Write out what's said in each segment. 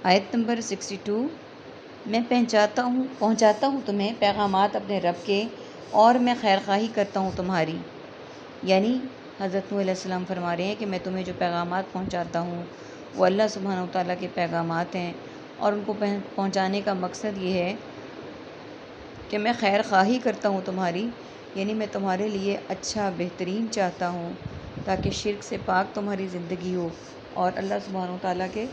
آیت نمبر 62۔ میں پہنچاتا ہوں تمہیں پیغامات اپنے رب کے، اور میں خیر خواہی کرتا ہوں تمہاری۔ یعنی حضرت نوح علیہ السلام فرما رہے ہیں کہ میں تمہیں جو پیغامات پہنچاتا ہوں وہ اللہ سبحانہ و تعالیٰ کے پیغامات ہیں، اور ان کو پہنچانے کا مقصد یہ ہے کہ میں خیر خواہی کرتا ہوں تمہاری، یعنی میں تمہارے لیے اچھا بہترین چاہتا ہوں تاکہ شرک سے پاک تمہاری زندگی ہو اور اللہ سبحانہ و تعالیٰ کے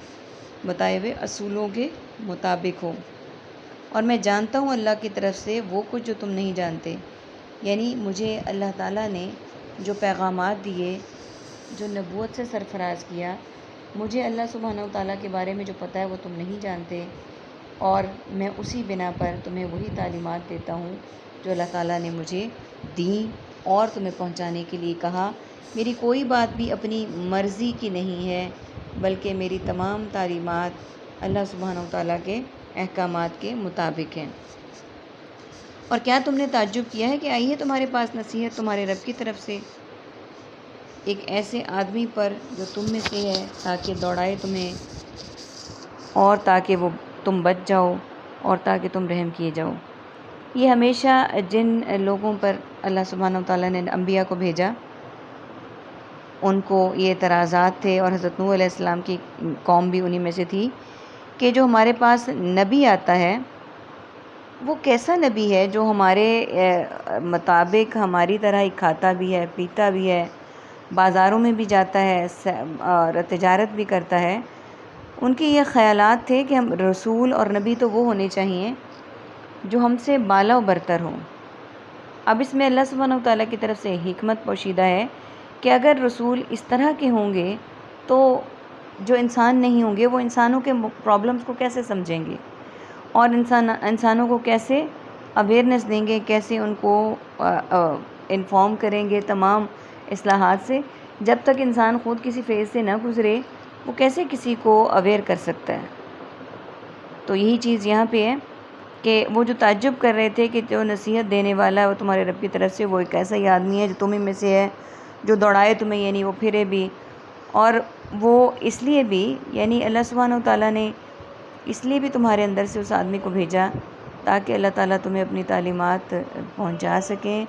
بتائے ہوئے اصولوں کے مطابق ہو۔ اور میں جانتا ہوں اللہ کی طرف سے وہ کچھ جو تم نہیں جانتے، یعنی مجھے اللہ تعالیٰ نے جو پیغامات دیے، جو نبوت سے سرفراز کیا، مجھے اللہ سبحانہ و تعالیٰ کے بارے میں جو پتہ ہے وہ تم نہیں جانتے، اور میں اسی بنا پر تمہیں وہی تعلیمات دیتا ہوں جو اللہ تعالیٰ نے مجھے دیں اور تمہیں پہنچانے کے لیے کہا۔ میری کوئی بات بھی اپنی مرضی کی نہیں ہے، بلکہ میری تمام تعلیمات اللہ سبحانہ و تعالیٰ کے احکامات کے مطابق ہیں۔ اور کیا تم نے تعجب کیا ہے کہ آئی ہے تمہارے پاس نصیحت تمہارے رب کی طرف سے ایک ایسے آدمی پر جو تم میں سے ہے، تاکہ دوڑائے تمہیں اور تاکہ وہ تم بچ جاؤ اور تاکہ تم رحم کیے جاؤ۔ یہ ہمیشہ جن لوگوں پر اللہ سبحانہ و تعالیٰ نے انبیاء کو بھیجا ان کو یہ اعتراضات تھے، اور حضرت نوح علیہ السلام کی قوم بھی انہی میں سے تھی کہ جو ہمارے پاس نبی آتا ہے وہ کیسا نبی ہے جو ہمارے مطابق ہماری طرح ہی کھاتا بھی ہے، پیتا بھی ہے، بازاروں میں بھی جاتا ہے اور تجارت بھی کرتا ہے۔ ان کے یہ خیالات تھے کہ ہم رسول اور نبی تو وہ ہونے چاہیے جو ہم سے بالا و برتر ہوں۔ اب اس میں اللہ سبحانہ و تعالیٰ کی طرف سے حکمت پوشیدہ ہے کہ اگر رسول اس طرح کے ہوں گے تو جو انسان نہیں ہوں گے وہ انسانوں کے پرابلمس کو کیسے سمجھیں گے، اور انسانوں کو کیسے اویئرنیس دیں گے، کیسے ان کو انفارم کریں گے تمام اصلاحات سے۔ جب تک انسان خود کسی فیز سے نہ گزرے وہ کیسے کسی کو اویئر کر سکتا ہے۔ تو یہی چیز یہاں پہ ہے کہ وہ جو تعجب کر رہے تھے کہ جو نصیحت دینے والا ہے وہ تمہارے رب کی طرف سے وہ ایک ایسا ہی آدمی ہے جو تمہیں میں سے ہے، جو دوڑائے تمہیں، یعنی وہ پھرے بھی، اور وہ اس لیے بھی، یعنی اللہ سبحانہ و تعالیٰ نے اس لیے بھی تمہارے اندر سے اس آدمی کو بھیجا تاکہ اللہ تعالیٰ تمہیں اپنی تعلیمات پہنچا سکیں،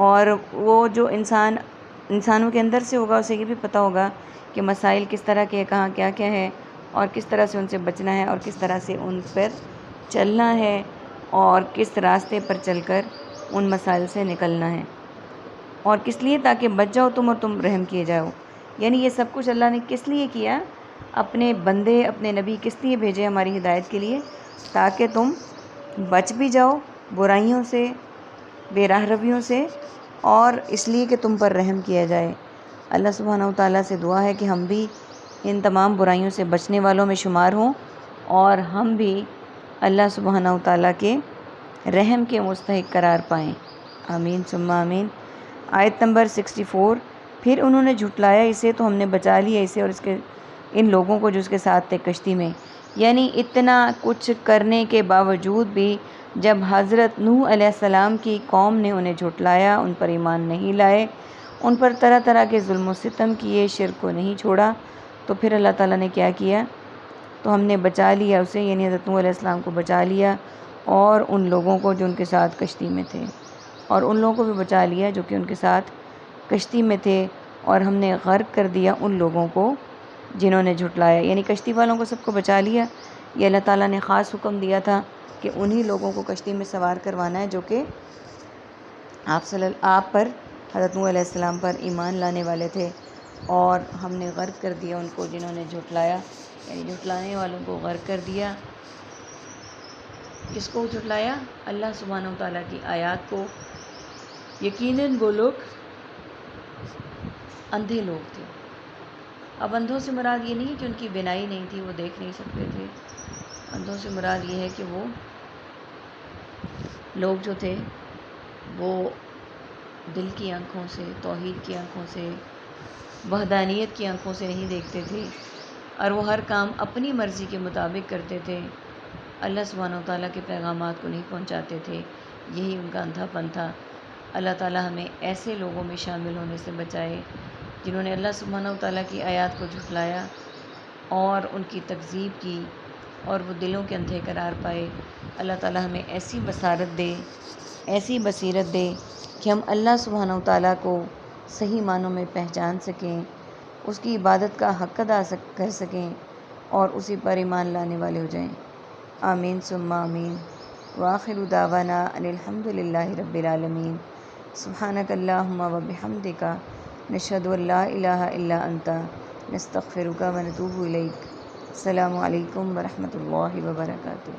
اور وہ جو انسانوں کے اندر سے ہوگا اسے یہ بھی پتہ ہوگا کہ مسائل کس طرح کے، کہاں کیا کیا ہے، اور کس طرح سے ان سے بچنا ہے، اور کس طرح سے ان پر چلنا ہے، اور کس راستے پر چل کر ان مسائل سے نکلنا ہے، اور کس لیے، تاکہ بچ جاؤ تم اور تم رحم کیے جاؤ۔ یعنی یہ سب کچھ اللہ نے کس لیے کیا؟ اپنے بندے، اپنے نبی کس لیے بھیجے؟ ہماری ہدایت کے لیے، تاکہ تم بچ بھی جاؤ برائیوں سے، بے راہ رویوں سے، اور اس لیے کہ تم پر رحم کیا جائے۔ اللہ سبحانہ و تعالیٰ سے دعا ہے کہ ہم بھی ان تمام برائیوں سے بچنے والوں میں شمار ہوں، اور ہم بھی اللہ سبحانہ و تعالیٰ کے رحم کے مستحق قرار پائیں۔ آمین ثم آمین۔ آیت نمبر 64۔ پھر انہوں نے جھٹلایا اسے تو ہم نے بچا لیا اسے اور ان لوگوں کو جو اس کے ساتھ تھے کشتی میں۔ یعنی اتنا کچھ کرنے کے باوجود بھی جب حضرت نوح علیہ السلام کی قوم نے انہیں جھٹلایا، ان پر ایمان نہیں لائے، ان پر طرح طرح کے ظلم و ستم کیے، شرک کو نہیں چھوڑا، تو پھر اللہ تعالیٰ نے کیا کیا؟ تو ہم نے بچا لیا اسے، یعنی حضرت نوح علیہ السلام کو بچا لیا، اور ان لوگوں کو جو ان کے ساتھ کشتی میں تھے، اور ان لوگوں کو بھی بچا لیا جو کہ ان کے ساتھ کشتی میں تھے، اور ہم نے غرق کر دیا ان لوگوں کو جنہوں نے جھٹلایا۔ یعنی کشتی والوں کو سب کو بچا لیا۔ یہ اللہ تعالیٰ نے خاص حکم دیا تھا کہ انہی لوگوں کو کشتی میں سوار کروانا ہے جو کہ آپ پر، حضرت نوح علیہ السلام پر ایمان لانے والے تھے، اور ہم نے غرق کر دیا ان کو جنہوں نے جھٹلایا، یعنی جھٹلانے والوں کو غرق کر دیا۔ کس کو جھٹلایا؟ اللہ سبحانہ و تعالیٰ کی آیات کو۔ یقیناً وہ لوگ اندھے لوگ تھے۔ اب اندھوں سے مراد یہ نہیں کہ ان کی بینائی نہیں تھی، وہ دیکھ نہیں سکتے تھے۔ اندھوں سے مراد یہ ہے کہ وہ لوگ جو تھے وہ دل کی آنکھوں سے، توحید کی آنکھوں سے، وحدانیت کی آنکھوں سے نہیں دیکھتے تھے، اور وہ ہر کام اپنی مرضی کے مطابق کرتے تھے، اللہ سبحانہ و تعالیٰ کے پیغامات کو نہیں پہنچاتے تھے۔ یہی ان کا اندھا پن تھا۔ اللہ تعالیٰ ہمیں ایسے لوگوں میں شامل ہونے سے بچائے جنہوں نے اللہ سبحانہ و تعالیٰ کی آیات کو جھٹلایا اور ان کی تکذیب کی، اور وہ دلوں کے اندھے قرار پائے۔ اللہ تعالیٰ ہمیں ایسی بصارت دے، ایسی بصیرت دے کہ ہم اللہ سبحانہ و تعالیٰ کو صحیح معنوں میں پہچان سکیں، اس کی عبادت کا حق ادا کر سکیں اور اسی پر ایمان لانے والے ہو جائیں۔ آمین ثم آمین۔ وآخر دعوانا ان الحمد للہ رب العالمین۔ سبحانک اللہم و بحمدک، نشہد ان لا الہ الا انت، نستغفرک و نتوب الیک۔ السلام علیکم ورحمۃ اللہ وبرکاتہ۔